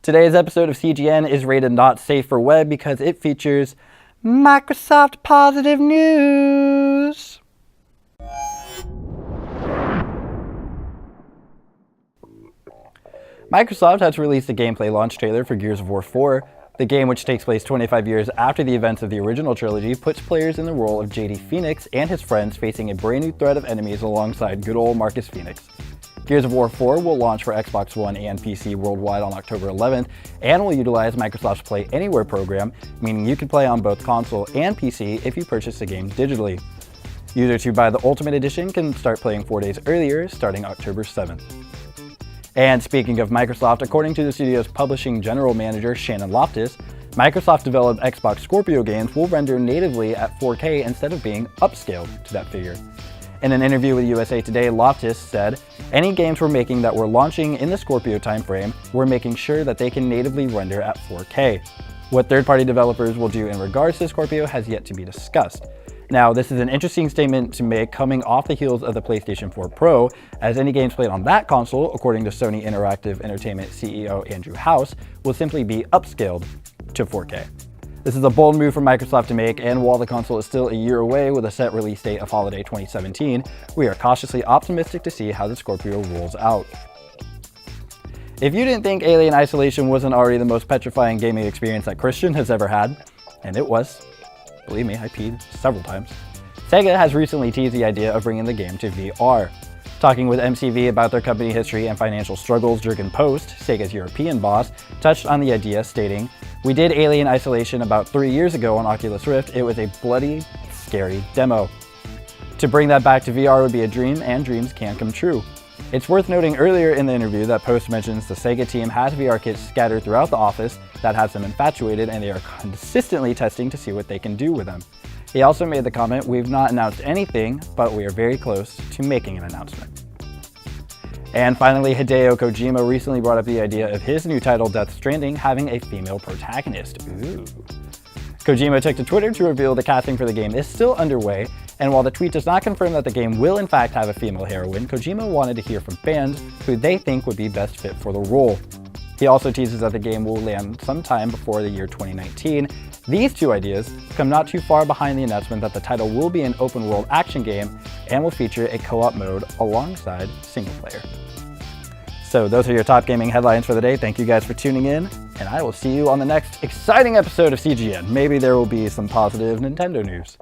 Today's episode of CGN is rated not safe for web because it features Microsoft positive news. Microsoft has released a gameplay launch trailer for Gears of War 4. The game, which takes place 25 years after the events of the original trilogy, puts players in the role of JD Phoenix and his friends facing a brand new threat of enemies alongside good old Marcus Phoenix. Gears of War 4 will launch for Xbox One and PC worldwide on October 11th and will utilize Microsoft's Play Anywhere program, meaning you can play on both console and PC if you purchase the game digitally. Users who buy the Ultimate Edition can start playing 4 days earlier, starting October 7th. And speaking of Microsoft, according to the studio's publishing general manager Shannon Loftus, Microsoft-developed Xbox Scorpio games will render natively at 4K instead of being upscaled to that figure. In an interview with USA Today, Loftus said, "Any games we're making that we're launching in the Scorpio timeframe, we're making sure that they can natively render at 4K. What third-party developers will do in regards to Scorpio has yet to be discussed." Now, this is an interesting statement to make coming off the heels of the PlayStation 4 Pro, as any games played on that console, according to Sony Interactive Entertainment CEO Andrew House, will simply be upscaled to 4K. This is a bold move for Microsoft to make, and while the console is still a year away with a set release date of holiday 2017, we are cautiously optimistic to see how the Scorpio rolls out. If you didn't think Alien Isolation wasn't already the most petrifying gaming experience that Christian has ever had, and it was, believe me, I peed several times, Sega has recently teased the idea of bringing the game to VR. Talking with MCV about their company history and financial struggles, Jurgen Post, Sega's European boss, touched on the idea, stating, "We did Alien Isolation about 3 years ago on Oculus Rift. It was a bloody, scary demo. To bring that back to VR would be a dream, and dreams can come true." It's worth noting earlier in the interview that Post mentions the Sega team has VR kits scattered throughout the office that has them infatuated, and they are consistently testing to see what they can do with them. He also made the comment, "We've not announced anything, but we are very close to making an announcement." And finally, Hideo Kojima recently brought up the idea of his new title, Death Stranding, having a female protagonist. Ooh. Kojima took to Twitter to reveal the casting for the game is still underway, and while the tweet does not confirm that the game will in fact have a female heroine, Kojima wanted to hear from fans who they think would be best fit for the role. He also teases that the game will land sometime before the year 2019. These two ideas come not too far behind the announcement that the title will be an open-world action game and will feature a co-op mode alongside single player. So those are your top gaming headlines for the day. Thank you guys for tuning in, and I will see you on the next exciting episode of CGN. Maybe there will be some positive Nintendo news.